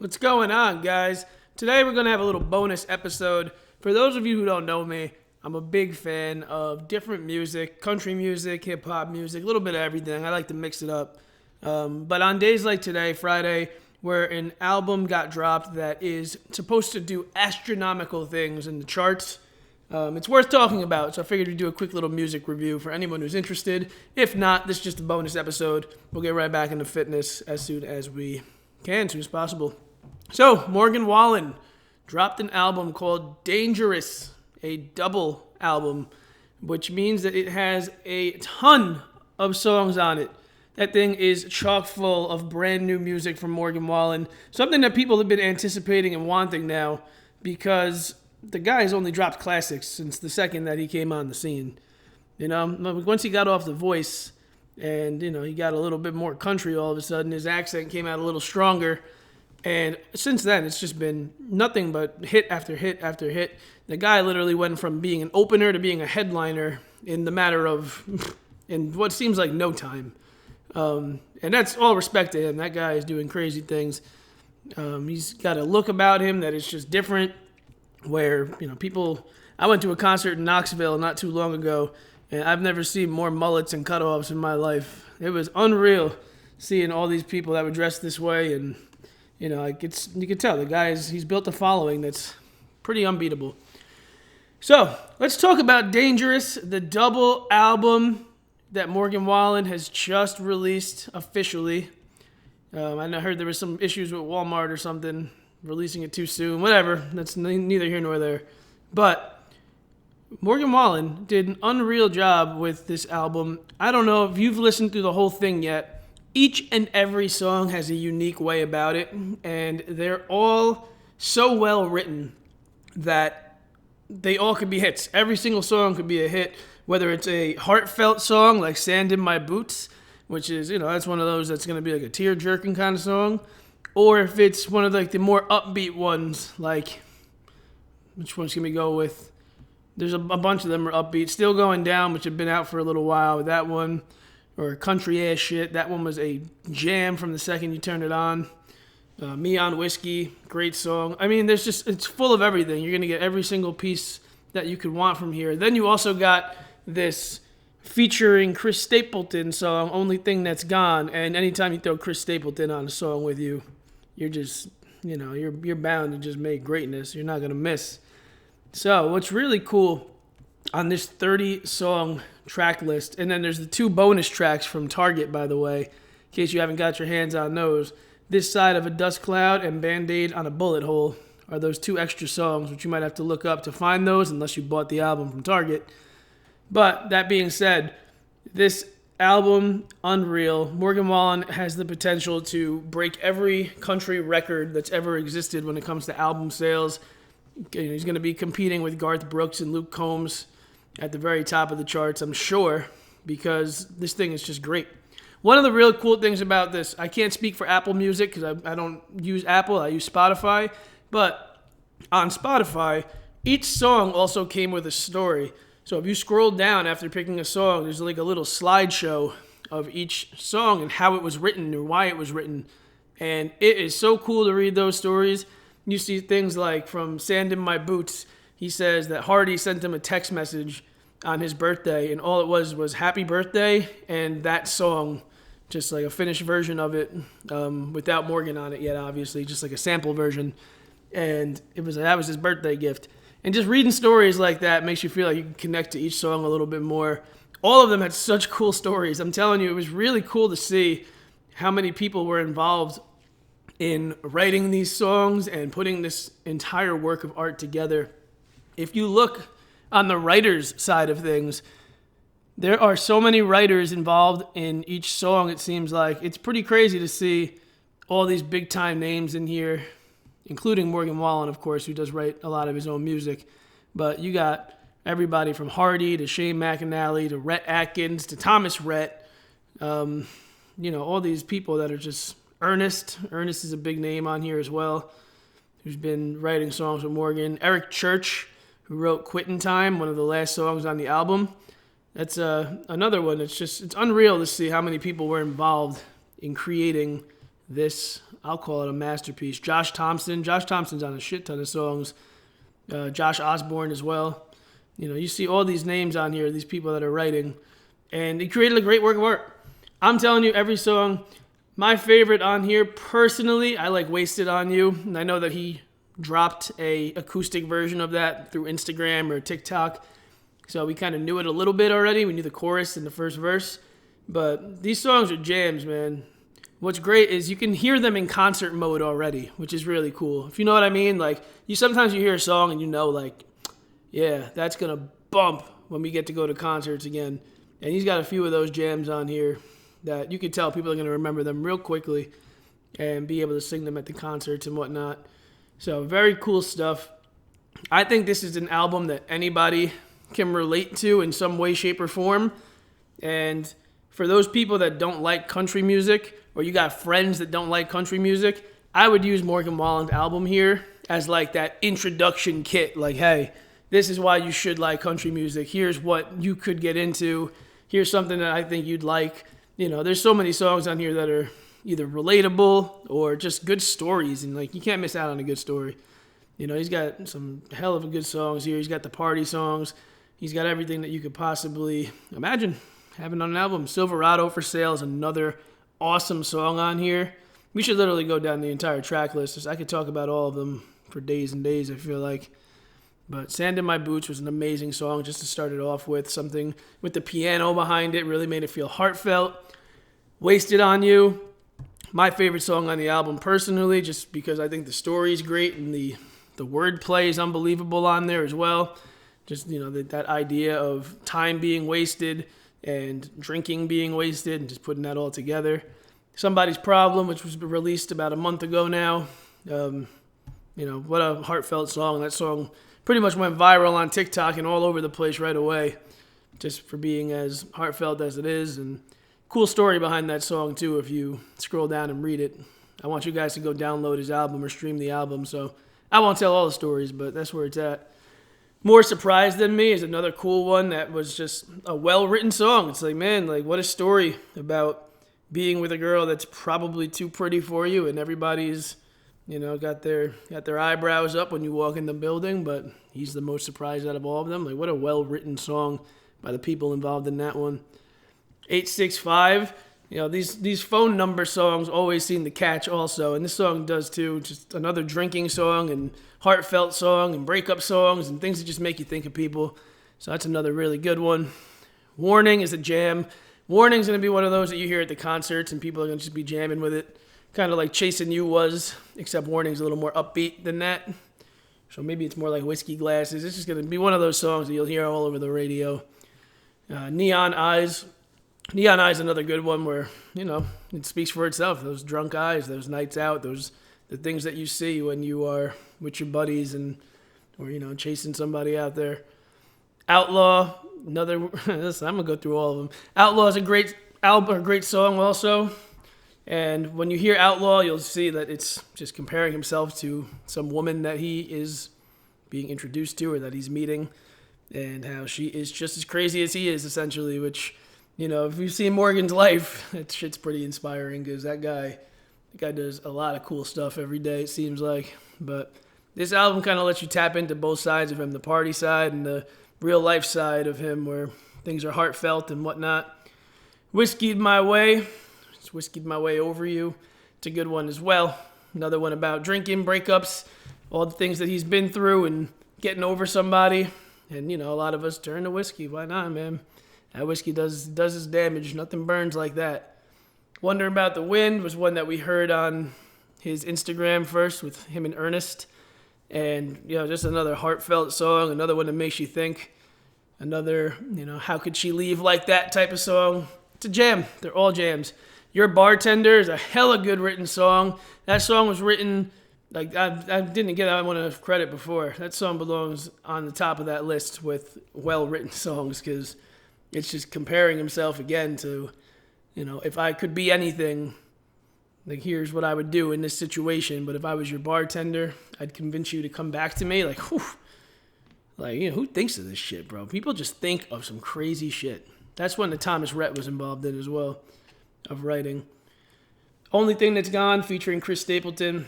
What's going on, guys? Today we're going to have a little bonus episode. For those of you who don't know me, I'm a big fan of different music, country music, hip-hop music, a little bit of everything. I like to mix it up. But on days like today, Friday, where an album got dropped that is supposed to do astronomical things in the charts, it's worth talking about. So I figured we'd do a quick little music review for anyone who's interested. If not, this is just a bonus episode. We'll get right back into fitness as soon as we can, as soon as possible. So, Morgan Wallen dropped an album called Dangerous, a double album, which means that it has a ton of songs on it. That thing is chock full of brand new music from Morgan Wallen, something that people have been anticipating and wanting now because the guy's only dropped classics since the second that he came on the scene. You know, once he got off The Voice and, he got a little bit more country all of a sudden, his accent came out a little stronger. And since then, it's just been nothing but hit after hit after hit. The guy literally went from being an opener to being a headliner in the matter of, in what seems like no time. And that's all respect to him. That guy is doing crazy things. He's got a look about him that is just different. Where, people, I went to a concert in Knoxville not too long ago, and I've never seen more mullets and cutoffs in my life. It was unreal seeing all these people that were dressed this way, and you could tell the guy he's built a following that's pretty unbeatable. So let's talk about Dangerous, the double album that Morgan Wallen has just released officially. I heard there was some issues with Walmart or something, releasing it too soon, whatever. That's neither here nor there. But Morgan Wallen did an unreal job with this album. I don't know if you've listened through the whole thing yet. Each and every song has a unique way about it, and they're all so well written that they all could be hits. Every single song could be a hit, whether it's a heartfelt song like Sand in My Boots, which is, that's one of those that's going to be like a tear-jerking kind of song, or if it's one of the more upbeat ones, like, which ones can we go with? There's a bunch of them are upbeat. Still Going Down, which had been out for a little while, that one. Or country-ass shit. That one was a jam from the second you turned it on. Me on Whiskey, great song. I mean, it's full of everything. You're going to get every single piece that you could want from here. Then you also got this featuring Chris Stapleton song, Only Thing That's Gone. And anytime you throw Chris Stapleton on a song with you, you're just, you're bound to just make greatness. You're not going to miss. So what's really cool on this 30-song track list, and then there's the 2 bonus tracks from Target, by the way, in case you haven't got your hands on those. This Side of a Dust Cloud and Band-Aid on a Bullet Hole are those 2 extra songs, which you might have to look up to find those unless you bought the album from Target. But that being said, this album, unreal. Morgan Wallen has the potential to break every country record that's ever existed when it comes to album sales. He's going to be competing with Garth Brooks and Luke Combs at the very top of the charts, I'm sure, because this thing is just great. One of the real cool things about this, I can't speak for Apple Music because I don't use Apple, I use Spotify, but on Spotify, each song also came with a story. So if you scroll down after picking a song, there's like a little slideshow of each song and how it was written or why it was written. And it is so cool to read those stories. You see things like from Sand in My Boots, he says that Hardy sent him a text message on his birthday, and all it was happy birthday, and that song, just like a finished version of it, without Morgan on it yet, obviously, just like a sample version. And that was his birthday gift. And just reading stories like that makes you feel like you can connect to each song a little bit more. All of them had such cool stories. I'm telling you, it was really cool to see how many people were involved in writing these songs and putting this entire work of art together. If you look on the writer's side of things, there are so many writers involved in each song, it seems like. It's pretty crazy to see all these big-time names in here, including Morgan Wallen, of course, who does write a lot of his own music. But you got everybody from Hardy to Shane McAnally to Rhett Atkins to Thomas Rhett. All these people that are just Ernest. Ernest is a big name on here as well, who's been writing songs with Morgan. Eric Church, who wrote Quittin' Time, one of the last songs on the album. That's another one. It's unreal to see how many people were involved in creating I'll call it a masterpiece. Josh Thompson's on a shit ton of songs. Josh Osborne as well. You see all these names on here, these people that are writing, and he created a great work of art. I'm telling you, every song. My favorite on here, personally, I like Wasted on You, and I know that he dropped a acoustic version of that through Instagram or TikTok, so we kind of knew it a little bit already. We knew the chorus and the first verse, but these songs are jams, man. What's great is you can hear them in concert mode already, which is really cool. If you know what I mean, like sometimes you hear a song and like, yeah, that's gonna bump when we get to go to concerts again. And he's got a few of those jams on here that you can tell people are going to remember them real quickly and be able to sing them at the concerts and whatnot. So very cool stuff. I think this is an album that anybody can relate to in some way, shape, or form. And for those people that don't like country music, or you got friends that don't like country music, I would use Morgan Wallen's album here as like that introduction kit. Like, hey, this is why you should like country music. Here's what you could get into. Here's something that I think you'd like. There's so many songs on here that are either relatable or just good stories, and like you can't miss out on a good story. He's got some hell of a good songs here. He's got the party songs. He's got everything that you could possibly imagine having on an album. Silverado for Sale is another awesome song on here. We should literally go down the entire track list. I could talk about all of them for days and days, I feel like. But Sand in My Boots was an amazing song just to start it off with. Something with the piano behind it really made it feel heartfelt. Wasted on You, my favorite song on the album personally, just because I think the story is great and the wordplay is unbelievable on there as well. Just, that idea of time being wasted and drinking being wasted and just putting that all together. Somebody's Problem, which was released about a month ago now. What a heartfelt song. That song pretty much went viral on TikTok and all over the place right away, just for being as heartfelt as it is. And cool story behind that song, too, if you scroll down and read it. I want you guys to go download his album or stream the album, so I won't tell all the stories, but that's where it's at. More Surprised Than Me is another cool one that was just a well-written song. It's like, man, like what a story about being with a girl that's probably too pretty for you, and everybody's got their eyebrows up when you walk in the building, but he's the most surprised out of all of them. Like, what a well-written song by the people involved in that one. 865, these phone number songs always seem to catch also, and this song does too. Just another drinking song and heartfelt song and breakup songs and things that just make you think of people. So that's another really good one. Warning is a jam. Warning's going to be one of those that you hear at the concerts and people are going to just be jamming with it. Kind of like Chasing You was, except Warning's a little more upbeat than that. So maybe it's more like Whiskey Glasses. This is going to be one of those songs that you'll hear all over the radio. Neon Eyes. Neon Eyes is another good one where, it speaks for itself. Those drunk eyes, those nights out, the things that you see when you are with your buddies or chasing somebody out there. Outlaw, another, listen, I'm going to go through all of them. Outlaw is a great album, a great song also. And when you hear Outlaw, you'll see that it's just comparing himself to some woman that he is being introduced to or that he's meeting, and how she is just as crazy as he is, essentially, which, if you've seen Morgan's life, that shit's pretty inspiring because that guy does a lot of cool stuff every day, it seems like. But this album kind of lets you tap into both sides of him, the party side and the real life side of him where things are heartfelt and whatnot. Whiskeyed My Way. Whiskeyed My Way Over You. It's a good one as well. Another one about drinking, breakups, all the things that he's been through and getting over somebody. And, a lot of us turn to whiskey. Why not, man? That whiskey does its damage. Nothing burns like that. Wonder About the Wind was one that we heard on his Instagram first with him and Ernest. And, just another heartfelt song. Another one that makes you think. Another, how could she leave like that type of song. It's a jam. They're all jams. Your Bartender is a hella good written song. That song was written, like, I didn't get that one of credit before. That song belongs on the top of that list with well-written songs because it's just comparing himself again to, if I could be anything, like, here's what I would do in this situation. But if I was your bartender, I'd convince you to come back to me. Like, whew. Like, who thinks of this shit, bro? People just think of some crazy shit. That's one that Thomas Rhett was involved in as well. Of writing. Only Thing That's Gone featuring Chris Stapleton.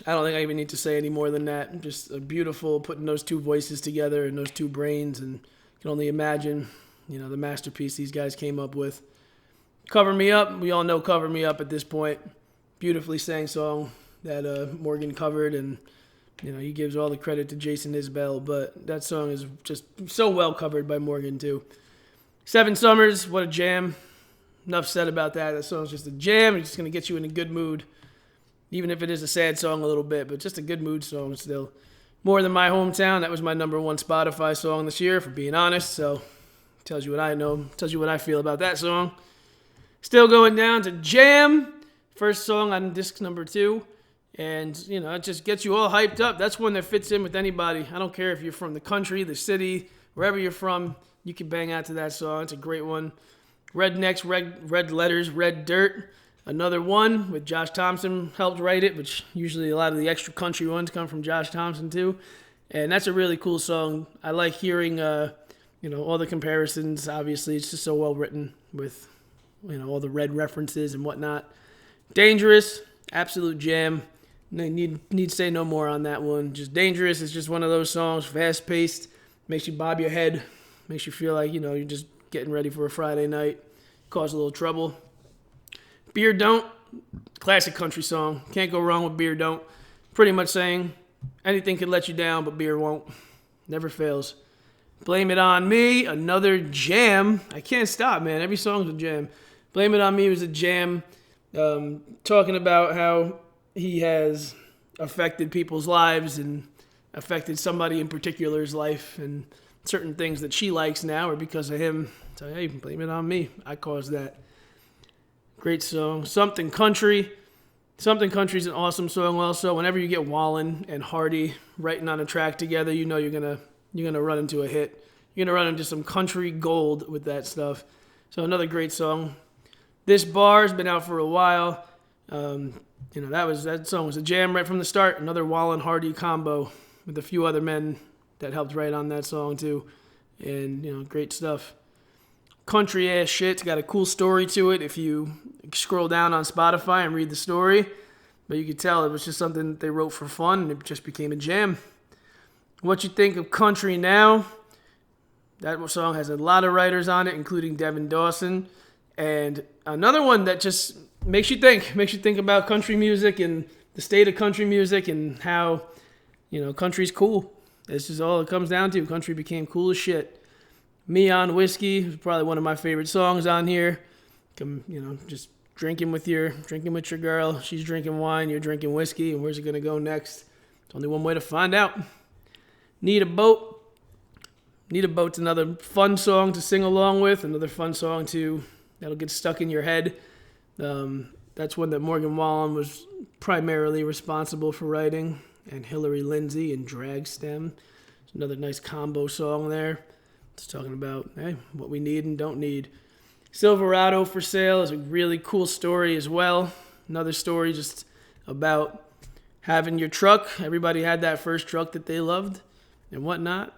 I don't think I even need to say any more than that. Just a beautiful putting those two voices together and those two brains, and you can only imagine, the masterpiece these guys came up with. Cover Me Up, we all know Cover Me Up at this point. Beautifully sang song that Morgan covered, and he gives all the credit to Jason Isbell, but that song is just so well covered by Morgan too. Seven Summers, what a jam. Enough said about that. That song's just a jam. It's just going to get you in a good mood, even if it is a sad song a little bit, but just a good mood song still. More Than My Hometown, that was my number one Spotify song this year, for being honest, so tells you what I know, tells you what I feel about that song. Still going down to Jam, first song on disc number 2, and, it just gets you all hyped up. That's one that fits in with anybody. I don't care if you're from the country, the city, wherever you're from, you can bang out to that song. It's a great one. Rednecks, Red Letters, Red Dirt. Another one with Josh Thompson helped write it, which usually a lot of the extra country ones come from Josh Thompson too. And that's a really cool song. I like hearing, all the comparisons. Obviously, it's just so well written with, all the red references and whatnot. Dangerous, absolute jam. Need to say no more on that one. Just Dangerous is just one of those songs, fast-paced, makes you bob your head, makes you feel like, you're just getting ready for a Friday night, cause a little trouble. Beer Don't, classic country song. Can't go wrong with Beer Don't. Pretty much saying anything could let you down, but beer won't. Never fails. Blame It On Me, another jam. I can't stop, man. Every song's a jam. Blame It On Me was a jam. Talking about how he has affected people's lives and affected somebody in particular's life, and certain things that she likes now are because of him. So, hey, blame it on me. I caused that. Great song. Something Country. Something Country is an awesome song also. Whenever you get Wallen and Hardy writing on a track together, you're gonna run into a hit. You're gonna run into some country gold with that stuff. So another great song. This Bar's been out for a while. That song was a jam right from the start. Another Wallen Hardy combo with a few other men that helped write on that song too. And, great stuff. Country ass shit. It's got a cool story to it if you scroll down on Spotify and read the story. But you could tell it was just something that they wrote for fun, and it just became a jam. What You Think of Country Now? That song has a lot of writers on it, including Devin Dawson. And another one that just makes you think about country music and the state of country music and how, country's cool. This is all it comes down to. Country became cool as shit. Me on Whiskey is probably one of my favorite songs on here. Just drinking with your girl. She's drinking wine, you're drinking whiskey, and where's it gonna go next? There's only one way to find out. Need a Boat. Need a Boat's another fun song to sing along with. Another fun song that'll get stuck in your head. That's one that Morgan Wallen was primarily responsible for writing, and Hillary Lindsey and Drag Stem. It's another nice combo song there. It's talking about what we need and don't need. Silverado for Sale is a really cool story as well. Another story just about having your truck. Everybody had that first truck that they loved and whatnot.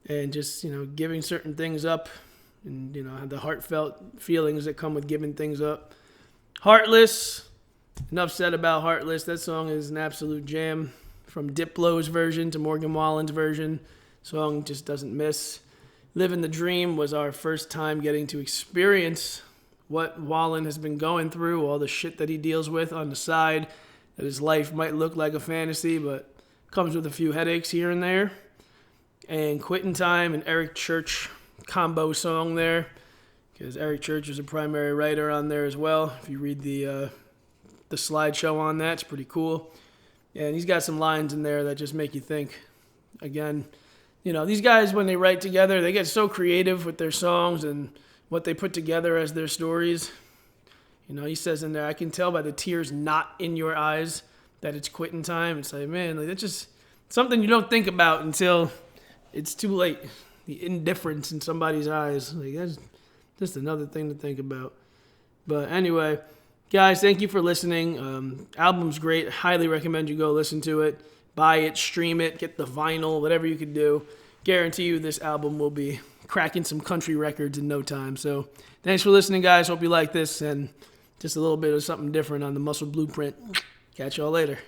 And just, giving certain things up and, the heartfelt feelings that come with giving things up. Heartless. Enough said about Heartless. That song is an absolute jam. From Diplo's version to Morgan Wallen's version. Song just doesn't miss. Living the Dream was our first time getting to experience what Wallen has been going through, all the shit that he deals with on the side, that his life might look like a fantasy, but comes with a few headaches here and there. And Quitting Time and Eric Church combo song there, because Eric Church is a primary writer on there as well. If you read the slideshow on that, it's pretty cool. And he's got some lines in there that just make you think. Again, these guys, when they write together, they get so creative with their songs and what they put together as their stories. He says in there, I can tell by the tears not in your eyes that it's quitting time. It's like, man, that's just something you don't think about until it's too late. The indifference in somebody's eyes. That's just another thing to think about. But anyway, guys, thank you for listening. Album's great. Highly recommend you go listen to it. Buy it, stream it, get the vinyl, whatever you can do. Guarantee you this album will be cracking some country records in no time. So thanks for listening, guys. Hope you like this, and Just a little bit of something different on the Muscle Blueprint. Catch y'all later.